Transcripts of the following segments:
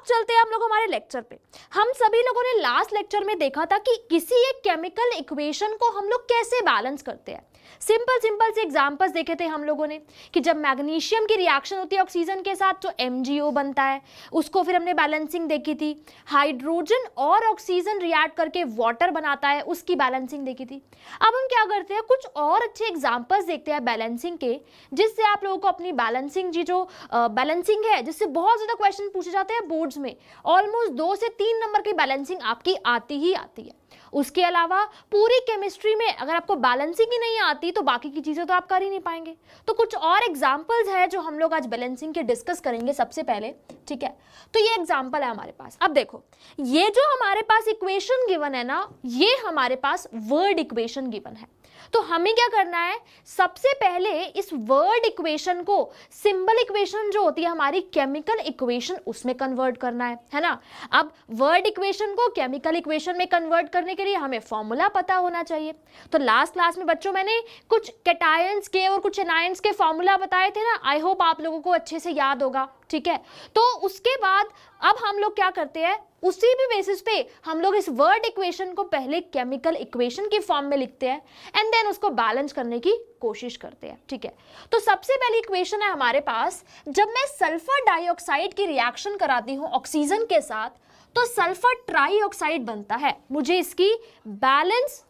अब चलते हैं हम लोग हमारे लेक्चर पे। हम सभी लोगों ने लास्ट लेक्चर में देखा था कि किसी एक केमिकल इक्वेशन को हम लोग कैसे बैलेंस करते हैं। सिंपल से एग्जांपल्स देखे थे हम लोगों ने कि जब मैग्नीशियम की रिएक्शन होती है ऑक्सीजन के साथ तो MgO बनता है, उसको फिर हमने बैलेंसिंग देखी थी। हाइड्रोजन और ऑक्सीजन रिएक्ट करके वाटर बनाता है, उसकी बैलेंसिंग देखी थी। अब हम क्या करते हैं, कुछ और अच्छे एग्जांपल्स देखते हैं बैलेंसिंग के, जिससे आप लोगों को अपनी बैलेंसिंग जो बैलेंसिंग है, जिससे बहुत ज्यादा क्वेश्चन पूछे जाते हैं बोर्ड्स में, ऑलमोस्ट 2 से 3 नंबर की बैलेंसिंग आपकी आती ही आती है। उसके अलावा पूरी केमिस्ट्री में अगर आपको बैलेंसिंग ही नहीं आती तो बाकी की चीजें तो आप कर ही नहीं पाएंगे। तो कुछ और एग्जांपल्स है जो हम लोग आज बैलेंसिंग के डिस्कस करेंगे सबसे पहले, ठीक है। तो ये एग्जांपल है हमारे पास। अब देखो, ये जो हमारे पास इक्वेशन गिवन है ना, ये हमारे पास वर्ड इक्वेशन गिवन है। तो हमें क्या करना है, सबसे पहले इस वर्ड इक्वेशन को सिंबल इक्वेशन जो होती है हमारी केमिकल इक्वेशन, उसमें कन्वर्ट करना है ना। अब वर्ड इक्वेशन को केमिकल इक्वेशन में कन्वर्ट करने के लिए हमें फॉर्मूला पता होना चाहिए। तो लास्ट क्लास में बच्चों मैंने कुछ कैटायंस के और कुछ एनायंस के फॉर्मूला बताए थे ना, आई होप आप लोगों को अच्छे से याद होगा, ठीक है। तो उसके बाद अब हम लोग क्या करते हैं, उसी भी बेसिस पे हम लोग इस वर्ड इक्वेशन को पहले केमिकल इक्वेशन की फॉर्म में लिखते हैं एंड देन उसको बैलेंस करने की कोशिश करते हैं, ठीक है। तो सबसे पहली इक्वेशन है हमारे पास, जब मैं सल्फर डाइऑक्साइड की रिएक्शन कराती हूं ऑक्सीजन के साथ तो सल्फर ट्राइऑक्साइड बनता है। मुझे इसकी बैलेंस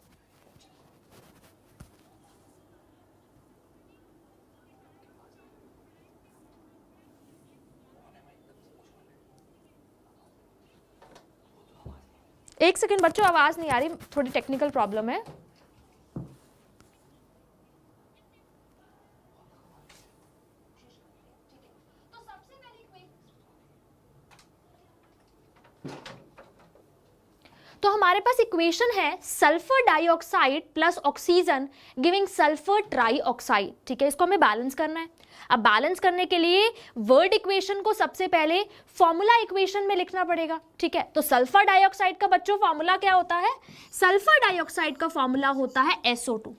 एक सेकेंड बच्चों, आवाज नहीं आ रही, थोड़ी टेक्निकल प्रॉब्लम है। तो हमारे पास इक्वेशन है sulphur dioxide plus oxygen giving sulphur trioxide, ठीक है। इसको हमें बैलेंस करना है। अब बैलेंस करने के लिए वर्ड इक्वेशन को सबसे पहले फॉर्मूला इक्वेशन में लिखना पड़ेगा, ठीक है। तो सल्फर डाइऑक्साइड का बच्चों फॉर्मूला क्या होता है, सल्फर डाइऑक्साइड का फॉर्मूला होता है SO2।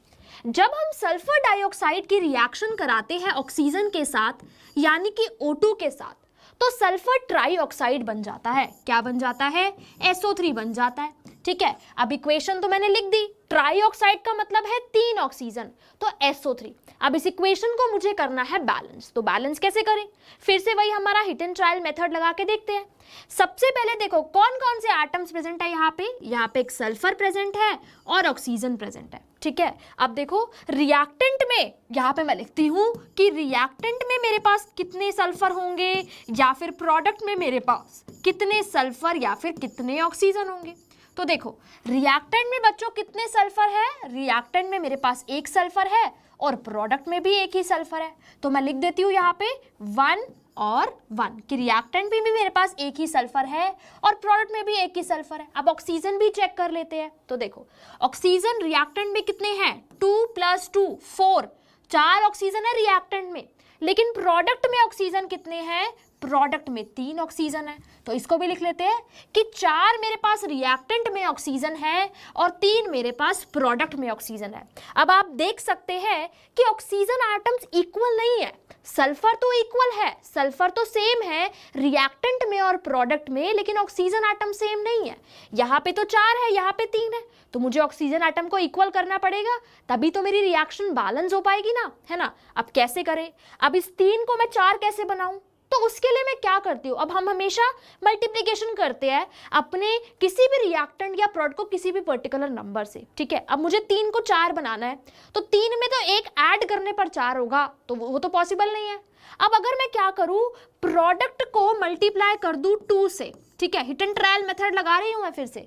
जब हम सल्फर डाइऑक्साइड की रिएक्शन कराते हैं ऑक्सीजन के साथ यानी कि O2 के साथ, तो सल्फर ट्राइऑक्साइड बन जाता है। क्या बन जाता है, SO3 बन जाता है, ठीक है। अब इक्वेशन तो मैंने लिख दी, ट्राइऑक्साइड का मतलब है 3 ऑक्सीजन, तो SO3। अब इस इक्वेशन को मुझे करना है बैलेंस। तो बैलेंस कैसे करें, फिर से वही हमारा हिट एंड ट्रायल मेथड लगा के देखते हैं। सबसे पहले देखो कौन कौन से एटम्स प्रेजेंट है यहाँ पे एक सल्फर प्रेजेंट है और ऑक्सीजन प्रेजेंट है, ठीक है। अब देखो रिएक्टेंट में यहाँ पे मैं लिखती हूँ कि रिएक्टेंट में मेरे पास कितने सल्फर होंगे या फिर प्रोडक्ट में मेरे पास कितने सल्फर या फिर कितने ऑक्सीजन होंगे। तो देखो रिएक्टेंट में बच्चों कितने सल्फर है, रिएक्टेंट में मेरे पास 1 सल्फर है और प्रोडक्ट में भी 1 ही सल्फर है। तो मैं लिख देती हूँ यहाँ पे 1 और 1 कि रिएक्टेंट में भी मेरे पास 1 ही सल्फर है और प्रोडक्ट में भी 1 ही सल्फर है। अब ऑक्सीजन भी चेक कर लेते हैं। तो देखो ऑक्सीजन रिएक्टेंट में कितने हैं, 2 + 2 4, 4 ऑक्सीजन है रिएक्टेंट में, लेकिन प्रोडक्ट में ऑक्सीजन कितने हैं, प्रोडक्ट में 3 ऑक्सीजन है। तो इसको भी लिख लेते हैं कि 4 मेरे पास रिएक्टेंट में ऑक्सीजन है और 3 मेरे पास प्रोडक्ट में ऑक्सीजन है। अब आप देख सकते हैं कि ऑक्सीजन एटम्स इक्वल नहीं है, सल्फर तो इक्वल है, सल्फर तो सेम है रिएक्टेंट में और प्रोडक्ट में, लेकिन ऑक्सीजन एटम सेम नहीं है। यहाँ पे तो 4 है, यहाँ पे 3 है, तो मुझे ऑक्सीजन एटम को इक्वल करना पड़ेगा, तभी तो मेरी रिएक्शन बैलेंस हो पाएगी ना, है ना। अब कैसे करें, अब इस 3 को मैं 4 कैसे बनाऊं, तो उसके लिए मैं क्या करती हूँ, अब हम हमेशा मल्टीप्लिकेशन करते हैं अपने किसी भी रिएक्टेंट या प्रोडक्ट को किसी भी पर्टिकुलर नंबर से, ठीक है। अब मुझे 3 को 4 बनाना है, तो 3 में तो 1 ऐड करने पर 4 होगा, तो वो तो पॉसिबल नहीं है। अब अगर मैं क्या करूं, प्रोडक्ट को मल्टीप्लाई कर दूं 2 से, ठीक है, हिट एंड ट्रायल मेथड लगा रही हूं मैं फिर से,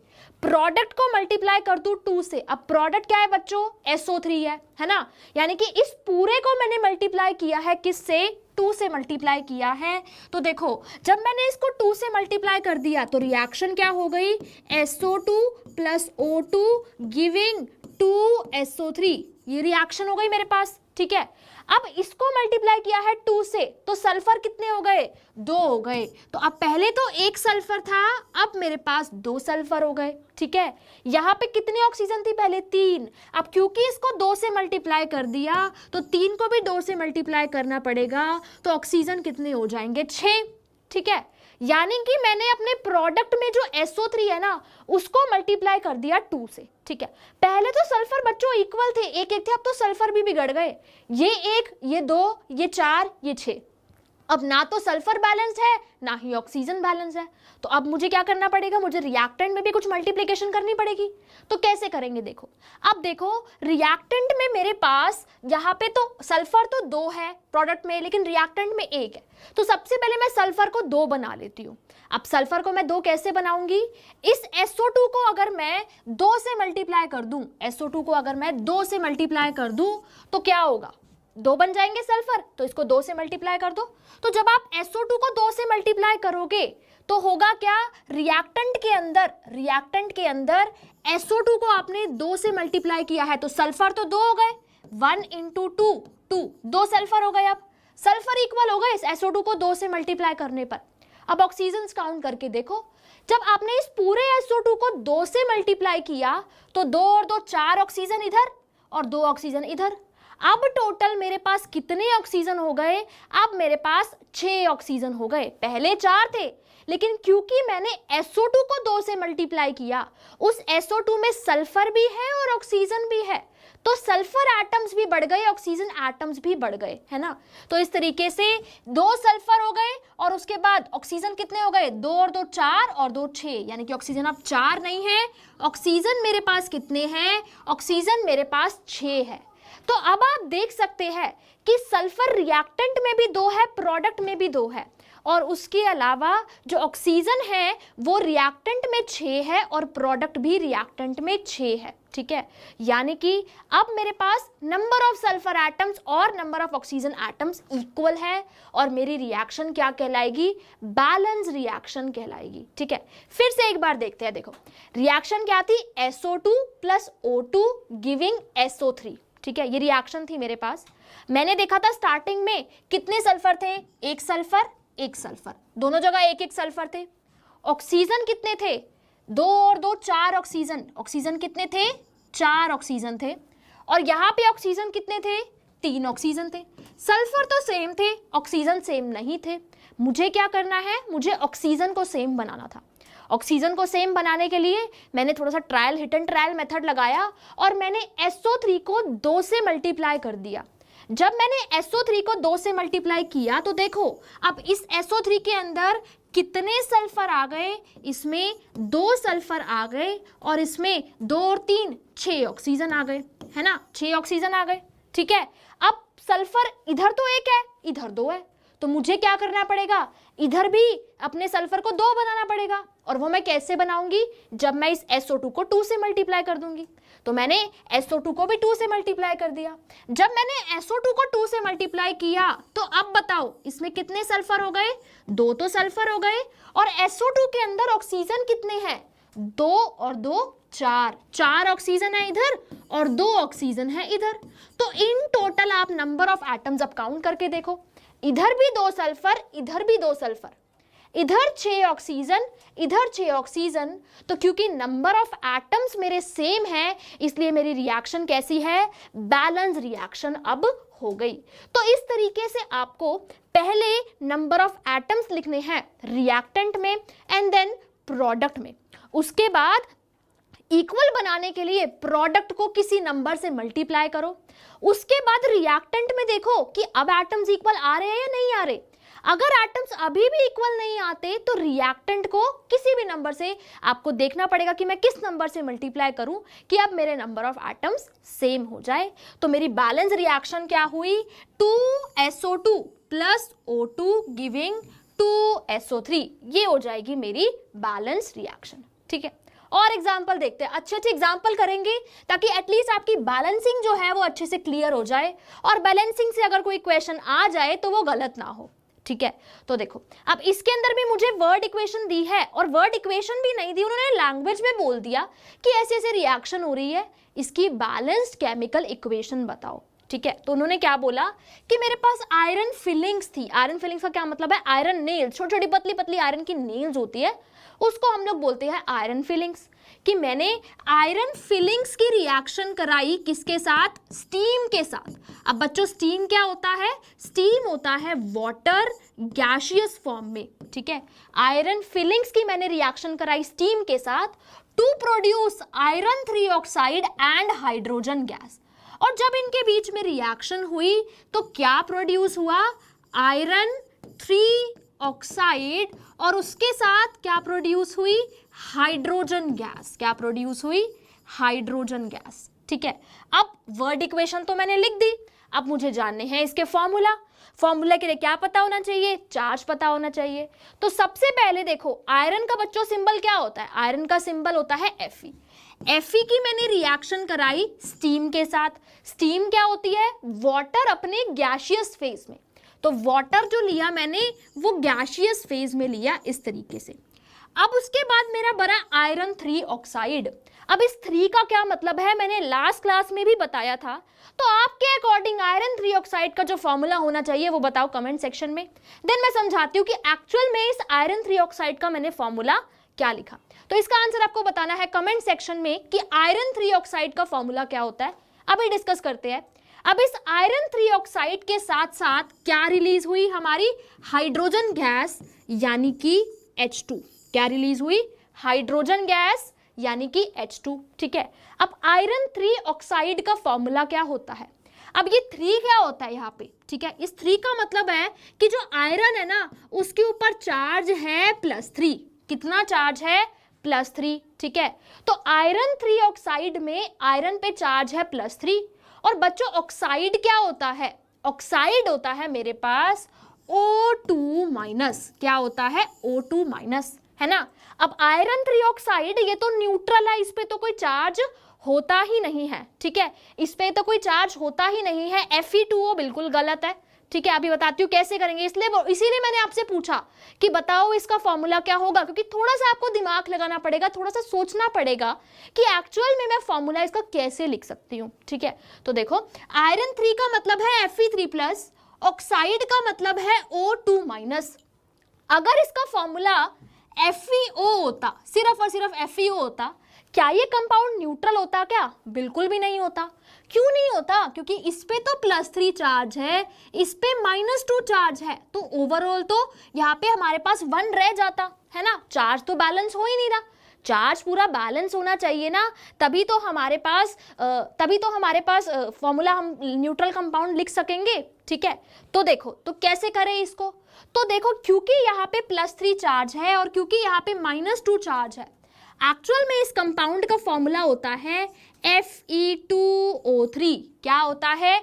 प्रोडक्ट को मल्टीप्लाई कर दूं 2 से। अब प्रोडक्ट क्या है बच्चों, SO3 है ना, यानी कि इस पूरे को मैंने मल्टीप्लाई किया है किससे, 2 से मल्टीप्लाई किया है। तो देखो जब मैंने इसको 2 से मल्टीप्लाई कर दिया तो रिएक्शन क्या हो गई, SO2 + O2 गिविंग 2SO3, ये रिएक्शन हो गई मेरे पास, ठीक है। अब इसको मल्टीप्लाई किया है 2 से, तो सल्फर कितने हो गए, 2 हो गए। तो अब पहले तो 1 सल्फर था, अब मेरे पास 2 सल्फर हो गए, ठीक है। यहाँ पे कितनी ऑक्सीजन थी, पहले 3, अब क्योंकि इसको 2 से मल्टीप्लाई कर दिया तो 3 को भी 2 से मल्टीप्लाई करना पड़ेगा, तो ऑक्सीजन कितने हो जाएंगे, 6, ठीक है। यानी कि मैंने अपने प्रोडक्ट में जो SO3 है ना उसको मल्टीप्लाई कर दिया 2 से, ठीक है। पहले तो सल्फर बच्चों इक्वल थे, एक एक थे, अब तो सल्फर भी बिगड़ गए, ये 1, ये 2, ये 4, ये 6। अब ना तो सल्फर बैलेंस्ड है ना ही ऑक्सीजन बैलेंस है, तो अब मुझे क्या करना पड़ेगा, मुझे रिएक्टेंट में भी कुछ मल्टीप्लिकेशन करनी पड़ेगी। तो कैसे करेंगे देखो, अब देखो रिएक्टेंट में मेरे पास यहाँ पे तो सल्फर तो 2 है प्रोडक्ट में, लेकिन रिएक्टेंट में 1 है, तो सबसे पहले मैं सल्फर को 2 बना लेती हूँ। अब सल्फर को मैं 2 कैसे बनाऊंगी, इस SO2 को अगर मैं 2 से मल्टीप्लाई कर दूं, SO2 को अगर मैं 2 से मल्टीप्लाई कर दूं तो क्या होगा, 2 बन जाएंगे सल्फर, तो इसको 2 से मल्टीप्लाई कर दो। तो जब आप SO2 को 2 से मल्टीप्लाई करोगे तो होगा क्या, रिएक्टेंट के अंदर SO2 को आपने 2 से मल्टीप्लाई किया है, तो सल्फर तो 2 हो गए, 1 × 2 2, 2 सल्फर हो गए। अब सल्फर इक्वल हो गए इस SO2 को 2 से मल्टीप्लाई करने पर। अब ऑक्सीजन काउंट करके देखो, जब आपने इस पूरे SO2 को 2 से मल्टीप्लाई किया तो 2 और 2 4 ऑक्सीजन इधर और 2 ऑक्सीजन इधर। अब टोटल मेरे पास कितने ऑक्सीजन हो गए, अब मेरे पास 6 ऑक्सीजन हो गए, पहले 4 थे, लेकिन क्योंकि मैंने SO2 को 2 से मल्टीप्लाई किया, उस SO2 में सल्फर भी है और ऑक्सीजन भी है, तो सल्फर एटम्स भी बढ़ गए, ऑक्सीजन एटम्स भी बढ़ गए, है ना। तो इस तरीके से 2 सल्फर हो गए और उसके बाद ऑक्सीजन कितने हो गए, 2 और 2 4 और 2 6, यानी कि ऑक्सीजन अब 4 नहीं है, ऑक्सीजन मेरे पास कितने हैं, ऑक्सीजन मेरे पास 6 है। तो अब आप देख सकते हैं कि सल्फर रिएक्टेंट में भी 2 है, प्रोडक्ट में भी 2 है, और उसके अलावा जो ऑक्सीजन है वो रिएक्टेंट में 6 है और प्रोडक्ट भी रिएक्टेंट में 6 है, ठीक है। यानी कि अब मेरे पास नंबर ऑफ सल्फर एटम्स और number of oxygen atoms equal है और मेरी रिएक्शन क्या कहलाएगी, बैलेंस रिएक्शन कहलाएगी, ठीक है। फिर से एक बार देखते हैं, देखो रिएक्शन क्या थी, SO2 + O2 गिविंग SO3, ठीक है। ये रिएक्शन थी मेरे पास, मैंने देखा था स्टार्टिंग में कितने सल्फर थे, 1 सल्फर 1 सल्फर, दोनों जगह 1 1 सल्फर थे। ऑक्सीजन कितने थे, 2 और 2 4 ऑक्सीजन, ऑक्सीजन कितने थे, 4 ऑक्सीजन थे, और यहाँ पे ऑक्सीजन कितने थे, 3 ऑक्सीजन थे। सल्फर तो सेम थे, ऑक्सीजन सेम नहीं थे। मुझे क्या करना है, मुझे ऑक्सीजन को सेम बनाना था। ऑक्सीजन को सेम बनाने के लिए मैंने थोड़ा सा trial hit and trial method लगाया और मैंने SO3 को 2 से मल्टीप्लाई कर दिया। जब मैंने SO3 को 2 से मल्टीप्लाई किया तो देखो अब इस SO3 के अंदर कितने सल्फर आ गए, इसमें 2 सल्फर आ गए और इसमें 2 और 3 6 ऑक्सीजन आ गए, है ना, 6 ऑक्सीजन आ गए, ठीक है। अब सल्फर इधर तो 1 है, इधर 2 है, तो मुझे क्या करना पड़ेगा, इधर भी अपने सल्फर को 2 बनाना पड़ेगा, और वो मैं कैसे बनाऊंगी, जब मैं इस SO2 को 2 से मल्टीप्लाई कर दूंगी। तो मैंने SO2 को भी 2 से मल्टीप्लाई कर दिया। जब मैंने SO2 को 2 से मल्टीप्लाई किया तो अब बताओ इसमें कितने सल्फर हो गए, 2 तो सल्फर हो गए, और SO2 के अंदर ऑक्सीजन कितने हैं, 2 और 2 4, 4 ऑक्सीजन है इधर और 2 ऑक्सीजन है इधर। तो इन टोटल आप नंबर ऑफ एटम्स अब काउंट करके देखो, इधर भी 2 सल्फर, इधर भी 2 सल्फर, इधर 6 ऑक्सीजन, इधर 6 ऑक्सीजन, तो क्योंकि नंबर ऑफ एटम्स मेरे सेम है इसलिए मेरी रिएक्शन कैसी है, बैलेंस रिएक्शन अब हो गई। तो इस तरीके से आपको पहले नंबर ऑफ एटम्स लिखने हैं रिएक्टेंट में एंड देन प्रोडक्ट में, उसके बाद इक्वल बनाने के लिए प्रोडक्ट को किसी नंबर से मल्टीप्लाई करो, उसके बाद रिएक्टेंट में देखो कि अब एटम्स इक्वल आ रहे हैं या नहीं आ रहे। अगर एटम्स अभी भी इक्वल नहीं आते तो रिएक्टेंट को किसी भी नंबर से आपको देखना पड़ेगा कि मैं किस नंबर से मल्टीप्लाई करूं कि अब मेरे नंबर ऑफ एटम्स सेम हो जाए। तो मेरी बैलेंस रिएक्शन क्या हुई, 2SO2 + O2 गिविंग 2SO3, ये हो जाएगी मेरी बैलेंस रिएक्शन, ठीक है। और एग्जाम्पल देखते हैं, अच्छे अच्छे एग्जाम्पल करेंगे ताकि एटलीस्ट आपकी बैलेंसिंग जो है वो अच्छे से क्लियर हो जाए, और बैलेंसिंग से अगर कोई क्वेश्चन आ जाए तो वो गलत ना हो, ठीक है। तो देखो अब इसके अंदर भी मुझे वर्ड इक्वेशन दी है, और वर्ड इक्वेशन भी नहीं दी, उन्होंने लैंग्वेज में बोल दिया कि ऐसे ऐसे रिएक्शन हो रही है, इसकी बैलेंस्ड केमिकल इक्वेशन बताओ, ठीक है। तो उन्होंने क्या बोला कि मेरे पास आयरन फिलिंग्स थी। आयरन फिलिंग्स का क्या मतलब है, आयरन नेल्स, छोटी छोटी पतली पतली आयरन की नेल्स होती है, उसको हम लोग बोलते हैं आयरन फिलिंग्स। कि मैंने आयरन फिलिंग्स की रिएक्शन कराई किसके साथ, स्टीम के साथ। अब बच्चों स्टीम क्या होता है, स्टीम होता है वाटर गैशियस फॉर्म में, ठीक है। आयरन फिलिंग्स की मैंने रिएक्शन कराई स्टीम के साथ to produce iron 3 oxide and hydrogen gas. और जब इनके बीच में रिएक्शन हुई तो क्या प्रोड्यूस हुआ, आयरन 3 ऑक्साइड, और उसके साथ क्या प्रोड्यूस हुई, हाइड्रोजन गैस। क्या प्रोड्यूस हुई, हाइड्रोजन गैस, ठीक है। अब वर्ड इक्वेशन तो मैंने लिख दी, अब मुझे जानने हैं इसके फॉर्मूला। फॉर्मूला के लिए क्या पता होना चाहिए, चार्ज पता होना चाहिए। तो सबसे पहले देखो आयरन का बच्चों सिंबल क्या होता है, आयरन का सिंबल होता है Fe। Fe की मैंने रिएक्शन कराई स्टीम के साथ। स्टीम क्या होती है, वाटर अपने गैशियस फेज में, तो वाटर जो लिया मैंने वो गैशियस फेज में लिया इस तरीके से। अब उसके बाद मेरा बना आयरन 3 ऑक्साइड। अब इस 3 का क्या मतलब है मैंने लास्ट क्लास में भी बताया था, तो आपके अकॉर्डिंग आयरन 3 ऑक्साइड का जो फॉर्मूला होना चाहिए वो बताओ कमेंट सेक्शन में। देन मैं समझाती हूँ कि एक्चुअल में इस आयरन 3 ऑक्साइड का मैंने फॉर्मूला क्या लिखा। तो इसका आंसर आपको बताना है कमेंट सेक्शन में कि आयरन 3 ऑक्साइड का फॉर्मूला क्या होता है। अभी डिस्कस करते हैं। अब इस आयरन 3 ऑक्साइड के साथ साथ क्या रिलीज हुई, हमारी हाइड्रोजन गैस यानी कि H2। क्या रिलीज हुई, हाइड्रोजन गैस यानी कि H2, ठीक है। अब आयरन 3 ऑक्साइड का फॉर्मूला क्या होता है, अब ये 3 क्या होता है यहाँ पे, ठीक है। इस 3 का मतलब है कि जो आयरन है ना उसके ऊपर चार्ज है +3। कितना चार्ज है, +3, ठीक है। तो आयरन 3 ऑक्साइड में आयरन पे चार्ज है +3। और बच्चों ऑक्साइड क्या होता है, ऑक्साइड होता है मेरे पास O2-। क्या होता है, O2-, है ना। अब आयरन 3 ऑक्साइड ये तो न्यूट्रल है, इस पे तो कोई चार्ज होता ही नहीं है, ठीक है। इस पे तो कोई चार्ज होता ही नहीं है। Fe2O बिल्कुल गलत है, ठीक है। अभी बताती हूँ कैसे करेंगे, इसीलिए मैंने आपसे पूछा कि बताओ इसका फॉर्मूला क्या होगा, क्योंकि थोड़ा सा आपको दिमाग लगाना पड़ेगा, थोड़ा सा सोचना पड़ेगा कि एक्चुअल में मैं फॉर्मूला इसका कैसे लिख सकती हूँ, ठीक है। तो देखो आयरन 3 का मतलब है Fe3+, ऑक्साइड का मतलब है O2-। अगर इसका फॉर्मूला FeO होता, सिर्फ और सिर्फ FeO होता, क्या ये कंपाउंड न्यूट्रल होता, क्या बिल्कुल भी नहीं होता। क्यों नहीं होता, क्योंकि इस पे तो +3 चार्ज है, इस पे -2 चार्ज है, तो ओवरऑल तो यहाँ पे हमारे पास 1 रह जाता है ना। चार्ज तो बैलेंस हो ही नहीं रहा, चार्ज पूरा बैलेंस होना चाहिए ना, तभी तो हमारे पास फॉर्मूला हम न्यूट्रल कंपाउंड लिख सकेंगे, ठीक है। तो देखो तो कैसे करें इसको, तो देखो क्योंकि यहाँ पे +3 चार्ज है और क्योंकि यहाँ पे -2 चार्ज है, एक्चुअल में इस कंपाउंड का फॉर्मूला होता है Fe2O3। क्या होता है,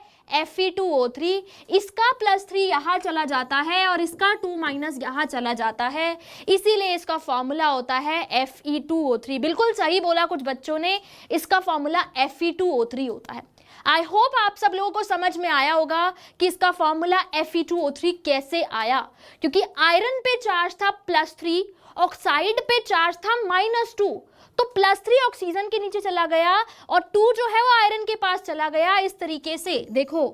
Fe2O3। इसका +3 यहाँ चला जाता है और इसका 2- यहाँ चला जाता है, इसीलिए इसका फॉर्मूला होता है Fe2O3। बिल्कुल सही बोला कुछ बच्चों ने, इसका फॉर्मूला Fe2O3 होता है। आई होप आप सब लोगों को समझ में आया होगा कि इसका फॉर्मूला Fe2O3 कैसे आया, क्योंकि आयरन पे चार्ज था +3, ऑक्साइड पे चार्ज था -2, तो +3 ऑक्सीजन के नीचे चला गया और 2 जो है वो आयरन के पास चला गया। इस तरीके से देखो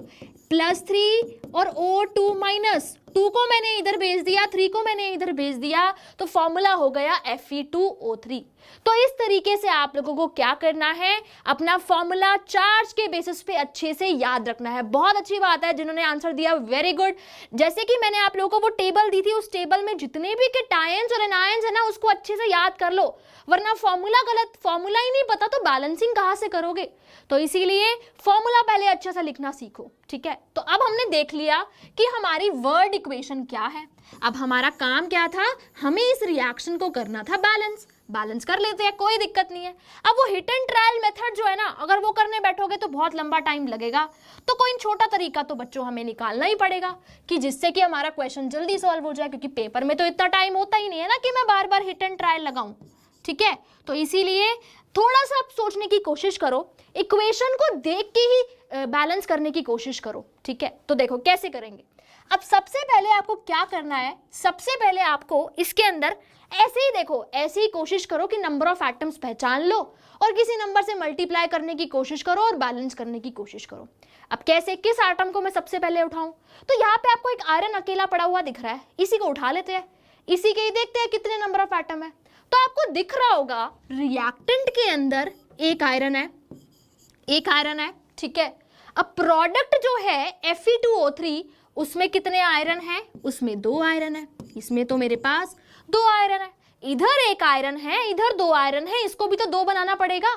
+3 और O2-, 2 को मैंने इधर भेज दिया, 3 को मैंने इधर भेज दिया, तो फॉर्मूला हो गया Fe2O3। तो इस तरीके से आप लोगों को क्या करना है, अपना फॉर्मूला चार्ज के बेसिस पे अच्छे से याद रखना है। बहुत अच्छी बात है जिन्होंने आंसर दिया, वेरी गुड। जैसे कि मैंने आप लोगों को वो टेबल दी थी, उस टेबल में जितने भी केटायंस और एनायंस है ना उसको अच्छे से याद कर लो, वरना फॉर्मूला ही नहीं पता तो बैलेंसिंग कहाँ से करोगे। तो इसीलिए फॉर्मूला पहले अच्छे से लिखना सीखो, ठीक है। तो अब हमने देख लिया कि हमारी वर्ड इक्वेशन क्या है। अब हमारा काम क्या था, हमें इस रिएक्शन को करना था बैलेंस कर लेते हैं, कोई दिक्कत नहीं है। अब वो हिट एंड ट्रायल मेथड जो है ना, अगर वो करने बैठोगे तो बहुत लंबा टाइम लगेगा, तो कोई छोटा तरीका तो बच्चों हमें निकालना ही पड़ेगा कि जिससे कि हमारा क्वेश्चन जल्दी सॉल्व हो जाए, क्योंकि पेपर में तो इतना टाइम होता ही नहीं है ना कि मैं बार बार हिट एंड ट्रायल लगाऊं, ठीक है। तो इसीलिए थोड़ा सा आप सोचने की कोशिश करो, इक्वेशन को देख के ही बैलेंस करने की कोशिश करो, ठीक है। तो देखो कैसे करेंगे। अब सबसे पहले आपको क्या करना है, सबसे पहले आपको इसके अंदर ऐसे ही देखो, ऐसे ही कोशिश करो कि नंबर ऑफ एटम्स पहचान लो और किसी नंबर से मल्टीप्लाई करने की कोशिश करो और बैलेंस करने की कोशिश करो। अब कैसे, किस एटम को मैं सबसे पहले उठाऊं, तो यहाँ पे आपको एक आयरन अकेला पड़ा हुआ दिख रहा है, इसी को उठा लेते हैं, इसी के ही देखते हैं कितने नंबर ऑफ एटम है। तो आपको दिख रहा होगा रिएक्टेंट के अंदर एक आयरन है, ठीक है। अब प्रोडक्ट जो है Fe2O3 उसमें कितने आयरन है? उसमें 2 आयरन है। इसमें तो मेरे पास 2 आयरन है। इधर 1 आयरन है, इधर 2 आयरन है, इसको भी तो 2 बनाना पड़ेगा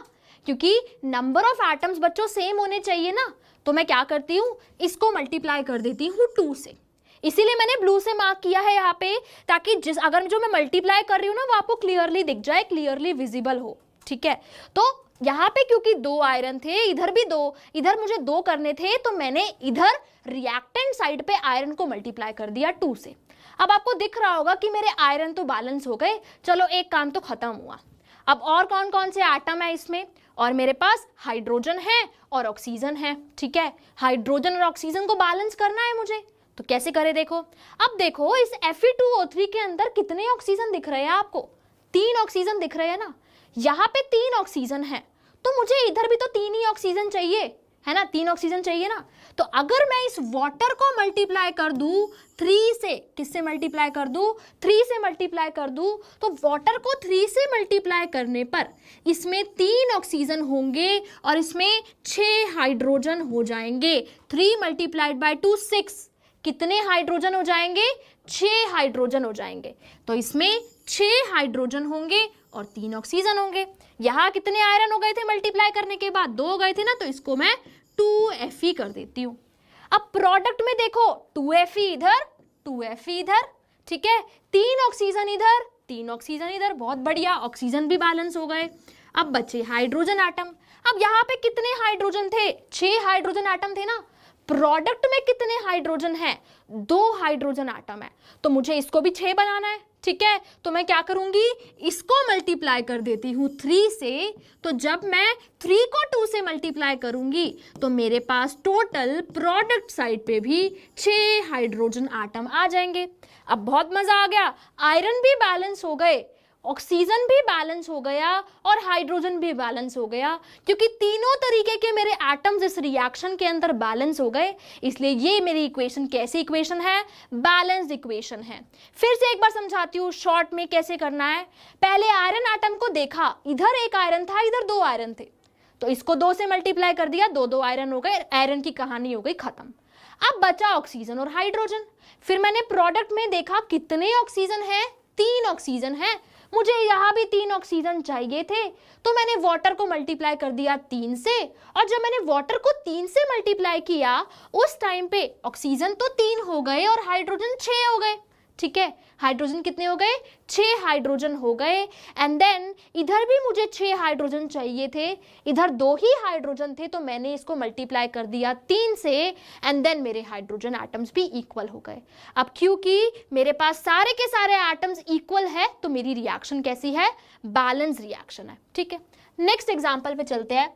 क्योंकि नंबर ऑफ एटम्स बच्चों सेम होने चाहिए ना। तो मैं क्या करती हूँ, इसको मल्टीप्लाई कर देती हूँ 2 से। इसीलिए मैंने ब्लू से मार्क किया है यहाँ पे, ताकि अगर जो मैं मल्टीप्लाई कर रही हूँ ना वो आपको क्लियरली दिख जाए, क्लियरली विजिबल हो। ठीक है, तो यहाँ पे क्योंकि 2 आयरन थे, इधर भी 2, इधर मुझे 2 करने थे, तो मैंने इधर रिएक्टेंट साइड पे आयरन को मल्टीप्लाई कर दिया 2 से। अब आपको दिख रहा होगा कि मेरे आयरन तो बैलेंस हो गए, चलो एक काम तो खत्म हुआ। अब और कौन कौन से एटम है इसमें? और मेरे पास हाइड्रोजन है और ऑक्सीजन है। ठीक है, हाइड्रोजन और ऑक्सीजन को बैलेंस करना है मुझे, तो कैसे करें देखो। अब देखो इस Fe2O3 के अंदर कितने ऑक्सीजन दिख रहे हैं आपको? 3 ऑक्सीजन दिख रहे हैं ना। यहाँ पे 3 ऑक्सीजन है, तो मुझे इधर भी तो 3 ही ऑक्सीजन चाहिए, है ना, 3 ऑक्सीजन चाहिए ना। तो अगर मैं इस वाटर को मल्टीप्लाई कर दूं 3 से, किससे मल्टीप्लाई कर दूं? 3 से मल्टीप्लाई कर दूं, तो वाटर को 3 से मल्टीप्लाई करने पर इसमें 3 ऑक्सीजन होंगे और इसमें 6 हाइड्रोजन हो जाएंगे। 3 मल्टीप्लाइड बाय 2 6, कितने हाइड्रोजन हो जाएंगे? 6 हाइड्रोजन हो जाएंगे। तो इसमें 6 हाइड्रोजन होंगे और 3 ऑक्सीजन होंगे। यहाँ कितने आयरन हो गए थे मल्टीप्लाई करने के बाद? 2 हो गए थे ना, तो इसको मैं 2Fe कर देती हूँ। अब प्रोडक्ट में देखो 2Fe इधर, 2Fe इधर, ठीक है, 3 ऑक्सीजन इधर, 3 ऑक्सीजन इधर, बहुत बढ़िया, ऑक्सीजन भी बैलेंस हो गए। अब बचे हाइड्रोजन एटम। अब यहाँ पे कितने हाइड्रोजन थे? 6 हाइड्रोजन एटम थे ना। प्रोडक्ट में कितने हाइड्रोजन है? 2 हाइड्रोजन एटम है, तो मुझे इसको भी 6 बनाना है। ठीक है, तो मैं क्या करूंगी, इसको मल्टीप्लाई कर देती हूँ 3 से। तो जब मैं 3 को 2 से मल्टीप्लाई करूंगी तो मेरे पास टोटल प्रोडक्ट साइड पे भी 6 हाइड्रोजन एटम आ जाएंगे। अब बहुत मजा आ गया, आयरन भी बैलेंस हो गए, ऑक्सीजन भी बैलेंस हो गया और हाइड्रोजन भी बैलेंस हो गया, क्योंकि तीनों तरीके के मेरे एटम्स इस रिएक्शन के अंदर बैलेंस हो गए। इसलिए ये मेरी इक्वेशन कैसी इक्वेशन है? बैलेंस्ड इक्वेशन है। फिर से एक बार समझाती हूँ शॉर्ट में कैसे करना है। पहले आयरन एटम को देखा, इधर 1 आयरन था, इधर 2 आयरन थे, तो इसको 2 से मल्टीप्लाई कर दिया, 2 आयरन हो गए, आयरन की कहानी हो गई खत्म। अब बचा ऑक्सीजन और हाइड्रोजन। फिर मैंने प्रोडक्ट में देखा कितने ऑक्सीजन है? 3 ऑक्सीजन है, मुझे यहाँ भी 3 ऑक्सीजन चाहिए थे, तो मैंने वाटर को मल्टीप्लाई कर दिया 3 से। और जब मैंने वाटर को 3 से मल्टीप्लाई किया उस टाइम पे ऑक्सीजन तो 3 हो गए और हाइड्रोजन 6 हो गए। ठीक है, हाइड्रोजन कितने हो गए? 6 हाइड्रोजन हो गए। एंड देन इधर भी मुझे 6 हाइड्रोजन चाहिए थे, इधर 2 ही हाइड्रोजन थे, तो मैंने इसको मल्टीप्लाई कर दिया 3 से। एंड देन मेरे हाइड्रोजन एटम्स भी इक्वल हो गए। अब क्योंकि मेरे पास सारे के सारे एटम्स इक्वल है, तो मेरी रिएक्शन कैसी है? बैलेंस रिएक्शन है। ठीक है, नेक्स्ट एग्जाम्पल पे चलते हैं।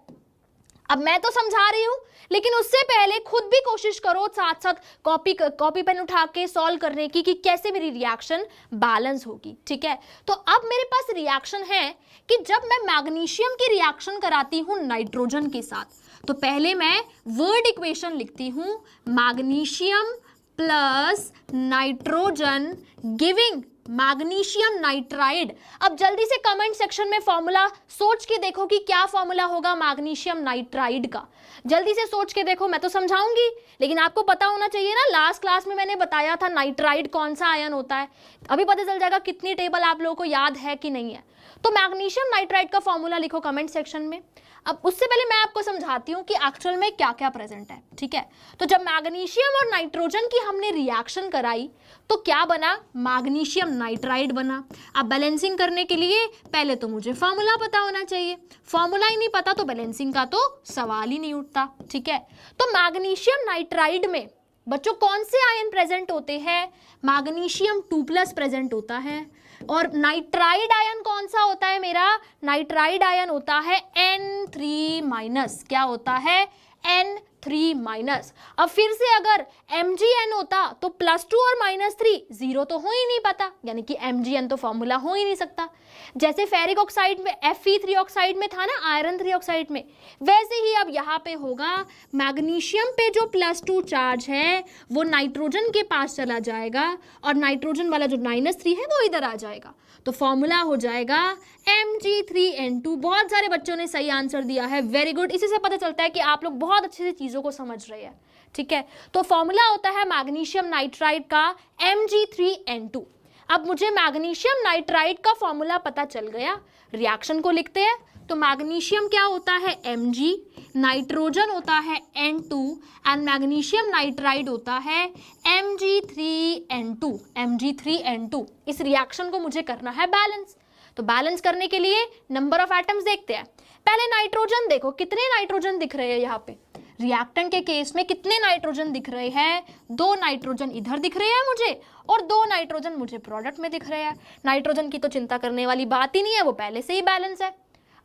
अब मैं तो समझा रही हूं, लेकिन उससे पहले खुद भी कोशिश करो साथ साथ कॉपी पेन उठा के सॉल्व करने की कि कैसे मेरी रिएक्शन बैलेंस होगी। ठीक है, तो अब मेरे पास रिएक्शन है कि जब मैं मैग्नीशियम की रिएक्शन कराती हूं नाइट्रोजन के साथ, तो पहले मैं वर्ड इक्वेशन लिखती हूं, magnesium plus nitrogen giving magnesium nitride. अब जल्दी से कमेंट सेक्शन में फॉर्मूला सोच के देखो कि क्या फॉर्मूला होगा मैग्नीशियम नाइट्राइड का। जल्दी से सोच के देखो, मैं तो समझाऊंगी लेकिन आपको पता होना चाहिए ना। लास्ट क्लास में मैंने बताया था नाइट्राइड कौन सा आयन होता है, अभी पता चल जाएगा कितनी टेबल आप लोगों को याद है कि नहीं है। तो मैग्नीशियम नाइट्राइड का फॉर्मूला लिखो कमेंट सेक्शन में। अब उससे पहले मैं आपको समझाती हूँ कि एक्चुअल में क्या क्या प्रेजेंट है। ठीक है, तो जब मैग्नीशियम और नाइट्रोजन की हमने रिएक्शन कराई तो क्या बना? मैग्नीशियम नाइट्राइड बना। अब बैलेंसिंग करने के लिए पहले तो मुझे फॉर्मूला पता होना चाहिए, फॉर्मूला ही नहीं पता तो बैलेंसिंग का तो सवाल ही नहीं उठता। ठीक है, तो मैग्नीशियम नाइट्राइड में बच्चों कौन से आयन प्रेजेंट होते हैं? मैग्नीशियम 2+ प्रेजेंट होता है। और नाइट्राइड आयन कौन सा होता है मेरा? नाइट्राइड आयन होता है N3-। क्या होता है? N3-। अब फिर से अगर MgN होता तो +2 और -3 0 तो हो ही नहीं पाता, यानी कि MgN तो फॉर्मूला हो ही नहीं सकता। जैसे फेरिक ऑक्साइड में Fe3 ऑक्साइड में था ना, आयरन 3 ऑक्साइड में, वैसे ही अब यहाँ पे होगा। मैग्नीशियम पे जो +2 चार्ज है वो नाइट्रोजन के पास चला जाएगा और नाइट्रोजन वाला जो -3 है वो इधर आ जाएगा, तो फॉर्मूला हो जाएगा Mg3N2। बहुत सारे बच्चों ने सही आंसर दिया है, वेरी गुड। इसी से पता चलता है कि आप लोग बहुत अच्छे से चीज़ों को समझ रहे हैं। ठीक है। तो फॉर्मूला होता है मैग्नीशियम नाइट्राइड का Mg3N2। अब मुझे मैग्नीशियम नाइट्राइड का फॉर्मूला पता चल गया, रिएक्शन को लिखते हैं। तो मैग्नीशियम क्या होता है Mg, नाइट्रोजन होता है N2 एंड मैग्नीशियम नाइट्राइड होता है Mg3N2, Mg3N2। इस रिएक्शन को मुझे करना है बैलेंस। तो बैलेंस करने के लिए नंबर ऑफ एटम्स देखते हैं। पहले नाइट्रोजन देखो, कितने नाइट्रोजन दिख रहे हैं यहाँ पे। रिएक्टेंट के केस में कितने नाइट्रोजन दिख रहे हैं? 2 नाइट्रोजन इधर दिख रहे हैं मुझे और 2 नाइट्रोजन मुझे प्रोडक्ट में दिख रहे हैं। नाइट्रोजन की तो चिंता करने वाली बात ही नहीं है, वो पहले से ही बैलेंस है।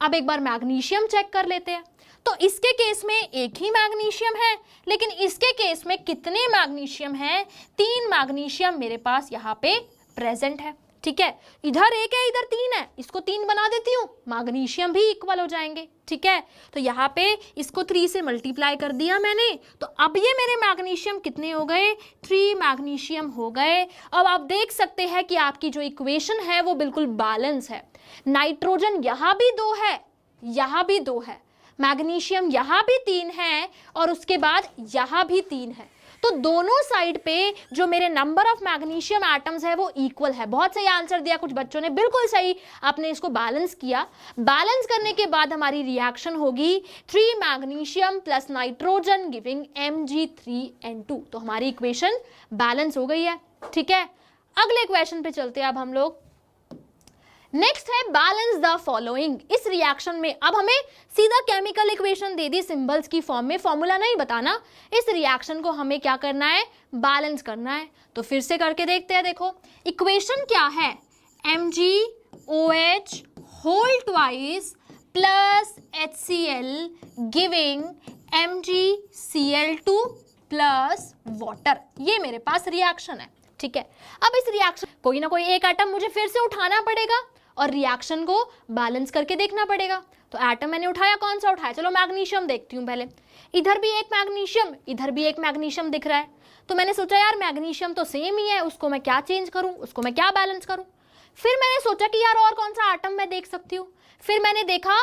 अब एक बार मैग्नीशियम चेक कर लेते हैं। तो इसके केस में एक ही मैग्नीशियम है, लेकिन इसके केस में कितने मैग्नीशियम हैं? 3 मैग्नीशियम मेरे पास यहाँ पे प्रेजेंट है, ठीक है। इधर एक है, इधर 3 है, इसको 3 बना देती हूँ, मैग्नीशियम भी इक्वल हो जाएंगे, ठीक है। तो यहाँ पे इसको 3 से मल्टीप्लाई कर दिया मैंने, तो अब ये मेरे मैग्नीशियम कितने हो गए? 3 मैग्नीशियम हो गए। अब आप देख सकते हैं कि आपकी जो इक्वेशन है वो बिल्कुल बैलेंस है। नाइट्रोजन यहाँ भी 2 है, यहाँ भी 2 है, मैग्नीशियम यहाँ भी 3 है और उसके बाद यहाँ भी 3 है। तो दोनों साइड पे जो मेरे नंबर ऑफ मैग्नीशियम एटम्स है वो इक्वल है। बहुत सही आंसर दिया कुछ बच्चों ने, बिल्कुल सही। आपने इसको बैलेंस किया। बैलेंस करने के बाद हमारी रिएक्शन होगी 3 magnesium plus nitrogen giving Mg3N2। तो हमारी इक्वेशन बैलेंस हो गई है, ठीक है। अगले क्वेश्चन पे चलते हैं अब हम लोग। नेक्स्ट है बैलेंस द फॉलोइंग। इस रिएक्शन में अब हमें सीधा केमिकल इक्वेशन दे दी सिंबल्स की फॉर्म में, फॉर्मूला नहीं बताना। इस रिएक्शन को हमें क्या करना है? बैलेंस करना है। तो फिर से करके देखते हैं। देखो इक्वेशन क्या है? MgOH whole twice plus HCl giving MgCl2 plus water. ये मेरे पास रिएक्शन है, ठीक है। अब इस रिएक्शन कोई ना कोई एक एटम मुझे फिर से उठाना पड़ेगा और रिएक्शन को बैलेंस करके देखना पड़ेगा। तो एटम मैंने उठाया, कौन सा उठाया? चलो मैग्नीशियम देखती हूँ पहले। इधर भी एक मैग्नीशियम, इधर भी एक मैग्नीशियम दिख रहा है। तो मैंने सोचा यार मैग्नीशियम तो सेम ही है, उसको मैं क्या चेंज करूँ, उसको मैं क्या बैलेंस करूँ। फिर मैंने सोचा कि यार और कौन सा एटम मैं देख सकती हूँ। फिर मैंने देखा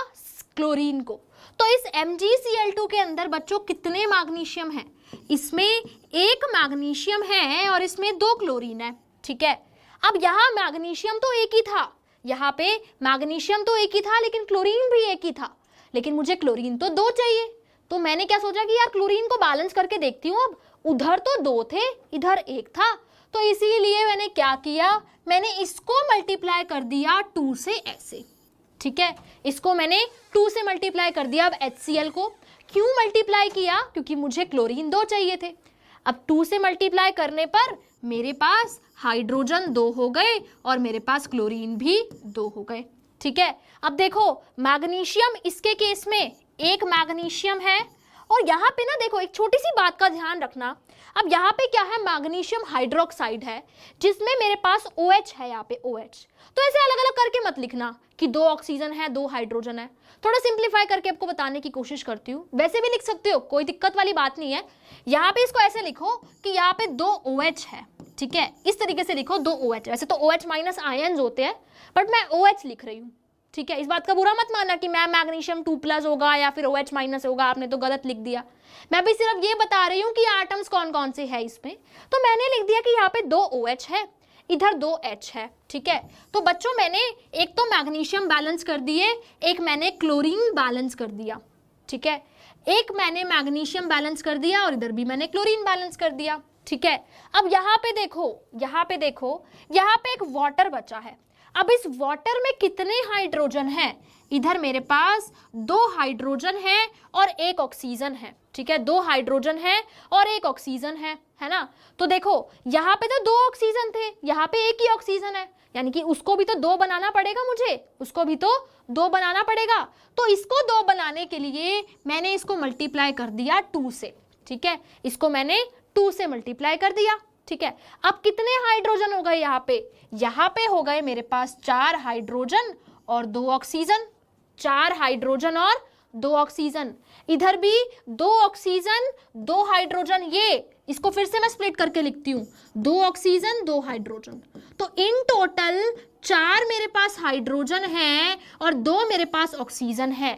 क्लोरीन को। तो इस MgCl2 के अंदर बच्चों कितने मैग्नीशियम हैं? इसमें एक मैग्नीशियम है और इसमें 2 क्लोरीन है, ठीक है। अब यहाँ मैग्नीशियम तो एक ही था, यहाँ पे मैग्नीशियम तो एक ही था लेकिन क्लोरीन भी एक ही था, लेकिन मुझे क्लोरीन तो 2 चाहिए। तो मैंने क्या सोचा कि यार क्लोरीन को बैलेंस करके देखती हूँ। अब उधर तो 2 थे, इधर 1 था, तो इसीलिए मैंने क्या किया? मैंने इसको मल्टीप्लाई कर दिया 2 से ऐसे, ठीक है। इसको मैंने 2 से मल्टीप्लाई कर दिया। अब HCl को क्यों मल्टीप्लाई किया? क्योंकि मुझे क्लोरीन 2 चाहिए थे। अब 2 से मल्टीप्लाई करने पर मेरे पास हाइड्रोजन 2 हो गए और मेरे पास क्लोरीन भी 2 हो गए, ठीक है। अब देखो मैग्नीशियम, इसके केस में एक मैग्नीशियम है और यहाँ पे ना देखो एक छोटी सी बात का ध्यान रखना। अब यहाँ पे क्या है? मैग्नीशियम हाइड्रोक्साइड है जिसमें मेरे पास OH है, यहाँ पे OH। तो ऐसे अलग अलग करके मत लिखना कि 2 ऑक्सीजन है 2 हाइड्रोजन है। थोड़ा सिंप्लीफाई करके आपको बताने की कोशिश करती हूँ। वैसे भी लिख सकते हो, कोई दिक्कत वाली बात नहीं है। यहाँ पे इसको ऐसे लिखो कि यहाँ पे 2 OH है, ठीक है। इस तरीके से लिखो 2 OH। वैसे तो OH माइनस आयन्स होते हैं बट मैं OH लिख रही हूँ, ठीक है। इस बात का बुरा मत मानना कि मैम मैग्नीशियम 2+ होगा या फिर OH माइनस होगा, आपने तो गलत लिख दिया। मैं भी सिर्फ ये बता रही हूँ कि एटम्स कौन कौन से है इसमें। तो मैंने लिख दिया कि यहाँ पे 2 OH है, इधर 2 H है, ठीक है। तो बच्चों मैंने एक तो मैग्नीशियम बैलेंस कर दिए, एक मैंने क्लोरीन बैलेंस कर दिया, ठीक है। एक मैंने मैग्नीशियम बैलेंस कर दिया और इधर भी मैंने क्लोरीन बैलेंस कर दिया, ठीक है। अब यहाँ पे देखो, यहाँ पे देखो, यहाँ पे एक वाटर बचा है। अब इस वाटर में कितने हाइड्रोजन हैं? इधर मेरे पास 2 हाइड्रोजन है और 1 ऑक्सीजन है, ठीक है। 2 हाइड्रोजन है और 1 ऑक्सीजन है ना। तो देखो यहाँ पे तो 2 ऑक्सीजन थे, यहाँ पे 1 ही ऑक्सीजन है, यानी कि उसको भी तो 2 बनाना पड़ेगा मुझे, उसको भी तो 2 बनाना पड़ेगा। तो इसको 2 बनाने के लिए मैंने इसको मल्टीप्लाई कर दिया 2 से, ठीक है। इसको मैंने 2 से मल्टीप्लाई कर दिया, ठीक है। अब कितने हाइड्रोजन हो गए यहाँ पे? यहाँ पे हो गए मेरे पास 4 हाइड्रोजन और 2 ऑक्सीजन, 4 हाइड्रोजन और 2 ऑक्सीजन। इधर भी 2 ऑक्सीजन 2 हाइड्रोजन, ये इसको फिर से मैं स्प्लिट करके लिखती हूँ, 2 ऑक्सीजन 2 हाइड्रोजन। तो इन टोटल 4 मेरे पास हाइड्रोजन है और 2 मेरे पास ऑक्सीजन है।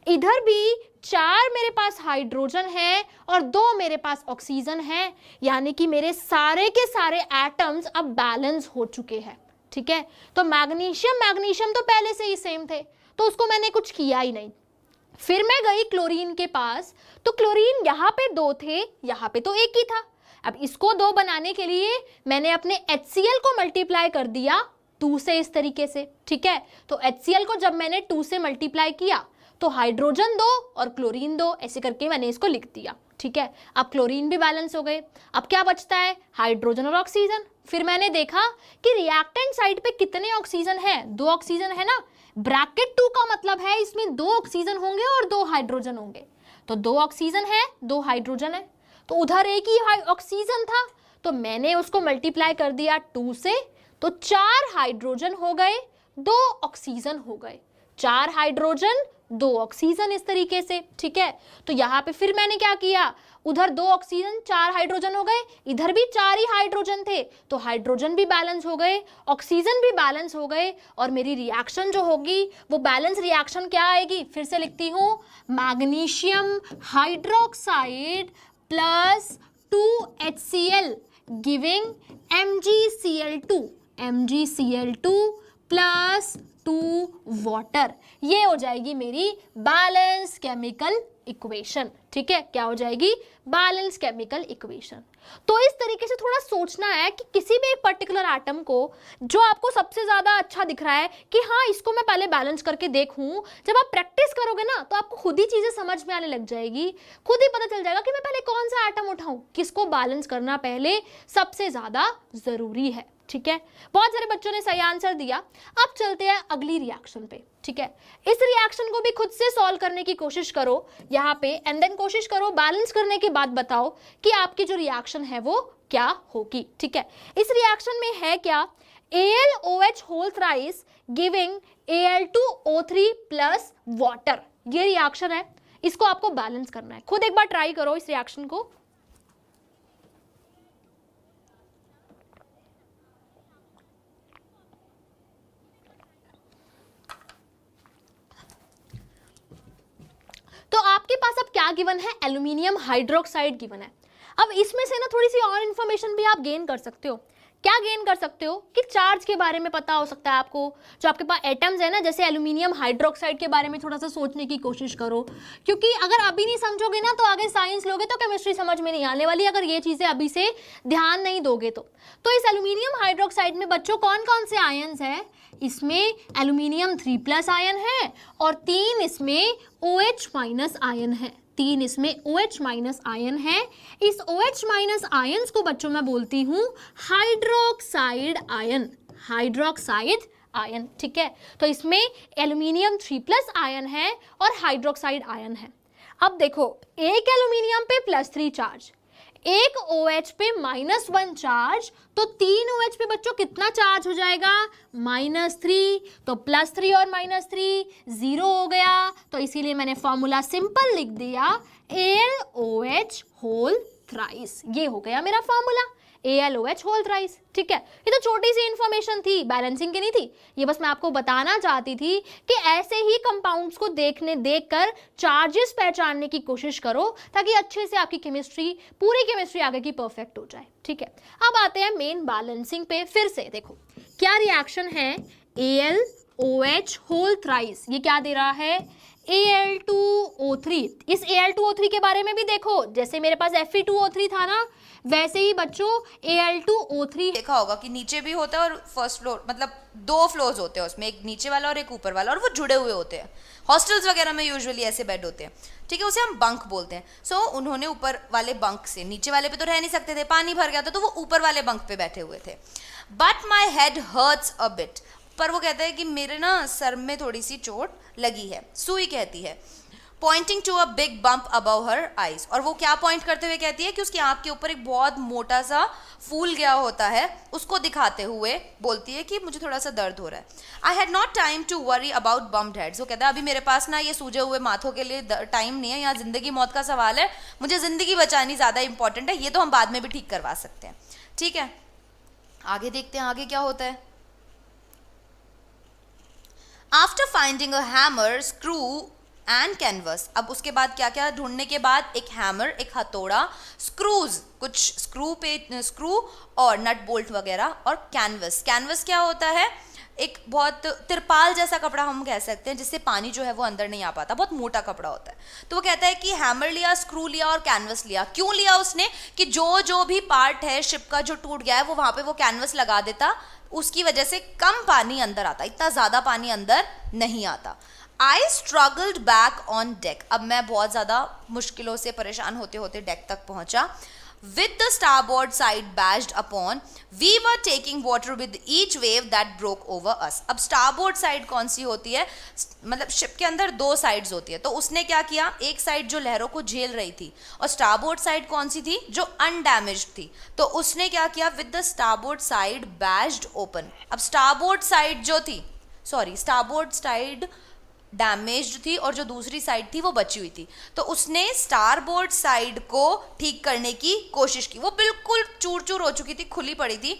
इधर भी 4 मेरे पास हाइड्रोजन है और 2 मेरे पास ऑक्सीजन है, यानी कि मेरे सारे के सारे एटम्स अब बैलेंस हो चुके हैं, ठीक है। तो मैग्नीशियम तो पहले से ही सेम थे, तो उसको मैंने कुछ किया ही नहीं। फिर मैं गई क्लोरीन के पास, तो क्लोरीन यहाँ पे 2 थे, यहाँ पे तो 1 ही था। अब इसको 2 बनाने के लिए मैंने अपने HCl को मल्टीप्लाई कर दिया 2 से, इस तरीके से, ठीक है। तो HCl को जब मैंने 2 से मल्टीप्लाई किया तो हाइड्रोजन 2 और क्लोरीन 2, ऐसे करके मैंने इसको लिख दिया, ठीक है। अब क्लोरीन भी बैलेंस हो गए। अब क्या बचता है? हाइड्रोजन और ऑक्सीजन। फिर मैंने देखा कि रिएक्टेंट साइड पे कितने ऑक्सीजन है, 2 ऑक्सीजन है ना। ब्रैकेट 2 का मतलब है इसमें 2 ऑक्सीजन होंगे और 2 हाइड्रोजन होंगे। तो 2 ऑक्सीजन है, 2 हाइड्रोजन है, तो उधर एक ही ऑक्सीजन था, तो मैंने उसको मल्टीप्लाई कर दिया 2 से, तो 4 हाइड्रोजन हो गए, 2 ऑक्सीजन हो गए। 4 हाइड्रोजन 2 ऑक्सीजन, इस तरीके से, ठीक है। तो यहाँ पे फिर मैंने क्या किया, उधर 2 ऑक्सीजन 4 हाइड्रोजन हो गए, इधर भी 4 ही हाइड्रोजन थे, तो हाइड्रोजन भी बैलेंस हो गए, ऑक्सीजन भी बैलेंस हो गए, और मेरी रिएक्शन जो होगी वो बैलेंस रिएक्शन क्या आएगी, फिर से लिखती हूँ, magnesium hydroxide plus 2HCl giving MgCl2 plus 2 water. ये हो जाएगी मेरी बैलेंस केमिकल इक्वेशन, ठीक है। क्या हो जाएगी? Balance chemical equation. तो इस तरीके से थोड़ा सोचना है कि किसी भी एक पर्टिकुलर एटम को जो आपको सबसे ज्यादा अच्छा दिख रहा है कि हाँ इसको मैं पहले बैलेंस करके देखूं, जब आप प्रैक्टिस करोगे ना तो आपको खुद ही चीजें समझ में आने लग जाएगी, खुद ही पता चल जाएगा कि मैं पहले कौन सा एटम उठाऊं, किसको बैलेंस करना पहले सबसे ज्यादा जरूरी है, ठीक है। बहुत सारे बच्चों ने सही आंसर दिया। अब चलते हैं अगली रिएक्शन पे, ठीक है। इस रिएक्शन को भी खुद से सॉल्व करने की कोशिश करो यहाँ पे, एंड देन कोशिश करो बैलेंस करने के बाद बताओ कि आपकी जो रिएक्शन है वो क्या होगी, ठीक है। इस रिएक्शन में है क्या, AlOH whole thrice giving Al2O3 plus water. ये रिएक्शन है, इसको आपको बैलेंस करना है। खुद एक बार ट्राई करो इस रिएक्शन को। तो आपके पास अब क्या गिवन है, एल्यूमिनियम हाइड्रोक्साइड गिवन है। अब इसमें से ना थोड़ी सी और इंफॉर्मेशन भी आप गेन कर सकते हो। क्या गेन कर सकते हो कि चार्ज के बारे में पता हो सकता है आपको, जो आपके पास एटम्स है ना, जैसे एल्यूमिनियम हाइड्रोक्साइड के बारे में थोड़ा सा सोचने की कोशिश करो, क्योंकि अगर अभी नहीं समझोगे ना तो आगे साइंस लोगे तो केमिस्ट्री समझ में नहीं आने वाली, अगर ये चीजें अभी से ध्यान नहीं दोगे तो इस एल्यूमिनियम हाइड्रोक्साइड में बच्चों कौन कौन से आयन्स है, इसमें एल्यूमिनियम 3+ आयन है और 3 इसमें OH- आयन है, 3 इसमें OH- आयन है। इस OH- आयन्स को बच्चों मैं बोलती हूँ हाइड्रोक्साइड आयन, ठीक है। तो इसमें एल्यूमिनियम 3+ आयन है और हाइड्रोक्साइड आयन है। अब देखो, एक एल्यूमिनियम पे +3 चार्ज, एक OH पे -1 चार्ज, तो 3 OH पे बच्चों कितना चार्ज हो जाएगा, -3, तो +3 और -3 0 हो गया, तो इसीलिए मैंने फॉर्मूला सिंपल लिख दिया AlOH होल थ्राइस। ये हो गया मेरा फॉर्मूला AlOH होल थ्राइस, ठीक है। ये तो छोटी सी इंफॉर्मेशन थी, बैलेंसिंग की नहीं थी, ये बस मैं आपको बताना चाहती थी कि ऐसे ही कंपाउंड्स को देखकर चार्जेस पहचानने की कोशिश करो, ताकि अच्छे से आपकी पूरी केमिस्ट्री आगे की परफेक्ट हो जाए, ठीक है। अब आते हैं मेन बैलेंसिंग पे। फिर से देखो क्या रिएक्शन है, AlOH होल थ्राइस, ये क्या दे रहा है, Al2O3। इस Al2O3 के बारे में भी देखो, जैसे मेरे पास Fe2O3 था ना, वैसे ही बच्चों Al2O3 देखा होगा कि नीचे भी होता है और फर्स्ट फ्लोर, मतलब 2 फ्लोर्स होते हैं उसमें, एक नीचे वाला और एक ऊपर वाला, और वो जुड़े हुए होते हैं। हॉस्टल्स वगैरह में यूजुअली ऐसे बेड होते हैं, ठीक है, उसे हम बंक बोलते हैं। सो उन्होंने ऊपर वाले बंक से नीचे वाले पे तो रह नहीं सकते थे, पानी भर गया था, तो वो ऊपर वाले बंक पे बैठे हुए थे। But my head hurts a bit, पर वो कहता है कि मेरे ना सर में थोड़ी सी चोट लगी है, सुई कहती है, pointing to a big bump above her eyes. और वो क्या पॉइंट करते हुए कहती है कि उसकी आंख के ऊपर एक बहुत मोटा सा फूल गया होता है, उसको दिखाते हुए बोलती है कि मुझे थोड़ा सा दर्द हो रहा है। I had not time to worry about bumped heads. वो कहता है अभी मेरे पास ना ये सूजे हुए माथों के लिए टाइम नहीं है, यहाँ जिंदगी मौत का सवाल है, मुझे जिंदगी बचानी ज़्यादा इंपॉर्टेंट है, ये तो हम बाद में भी ठीक करवा सकते हैं, ठीक है। आगे देखते हैं आगे क्या होता है। After finding a hammer, screw and canvas. अब उसके बाद क्या क्या ढूंढने के बाद एक हैमर, एक हथौड़ा, स्क्रूज, कुछ स्क्रू और नट बोल्ट वगैरह, और कैनवस। कैनवस क्या होता है? एक बहुत तिरपाल जैसा कपड़ा हम कह सकते हैं, जिससे पानी जो है वो अंदर नहीं आ पाता, बहुत मोटा कपड़ा होता है। तो वो कहता है कि हैमर लिया, स्क्रू लिया और कैनवस लिया। क्यों लिया उसने? कि जो भी पार्ट है शिप का जो टूट गया है वो वहां पे वो कैनवस लगा देता, उसकी वजह से कम पानी अंदर आता, इतना ज्यादा पानी अंदर नहीं आता। आई स्ट्रगल्ड बैक ऑन डेक। अब मैं बहुत ज्यादा मुश्किलों से परेशान होते होते डेक तक पहुंचा। With the starboard side bashed upon, we were taking water with each wave that broke over us. अब starboard side कौन सी होती है? मतलब शिप के अंदर दो साइड्स होती है, तो उसने क्या किया, एक साइड जो लहरों को झेल रही थी, और starboard साइड कौन सी थी? जो undamaged थी। तो उसने क्या किया? With the starboard side bashed open. अब starboard साइड जो थी, starboard साइड डैमेज्ड थी और जो दूसरी साइड थी वो बची हुई थी, तो उसने स्टारबोर्ड साइड को ठीक करने की कोशिश की। वो बिल्कुल चूर चूर हो चुकी थी, खुली पड़ी थी।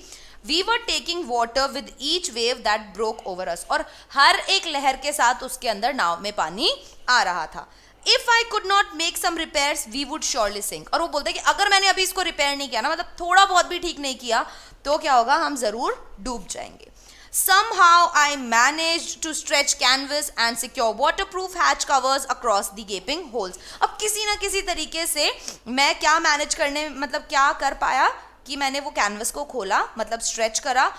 We were taking water with each wave that broke over us, और हर एक लहर के साथ उसके अंदर नाव में पानी आ रहा था। If I could not make some repairs we would surely sink. और वो बोलते हैं कि अगर मैंने अभी इसको रिपेयर नहीं किया ना, मतलब थोड़ा बहुत भी ठीक नहीं किया, तो क्या होगा, हम जरूर डूब जाएंगे। Somehow I managed to stretch canvas and secure waterproof hatch covers across the gaping holes. अब किसी ना किसी तरीके से मैं क्या मैनेज करने, मतलब क्या कर पाया कि मैंने वो कैनवस को खोला, मतलब स्ट्रेच करा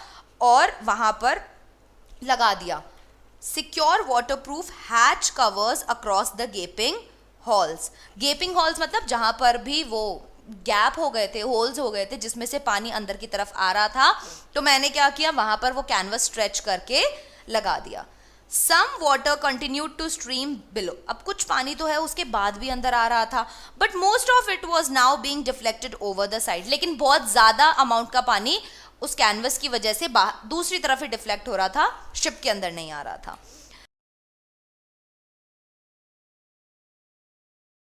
और वहां पर लगा दिया secure waterproof hatch covers across the गेपिंग halls. गेपिंग halls मतलब जहां पर भी वो गैप हो गए थे, होल्स हो गए थे, जिसमें से पानी अंदर की तरफ आ रहा था, तो मैंने क्या किया, वहां पर वो कैनवस स्ट्रेच करके लगा दिया। Some water continued to stream below. अब कुछ पानी तो है उसके बाद भी अंदर आ रहा था, but most of it was now being deflected over the side. लेकिन बहुत ज्यादा अमाउंट का पानी उस कैनवस की वजह से दूसरी तरफ ही डिफ्लेक्ट हो रहा था, शिप के अंदर नहीं आ रहा था।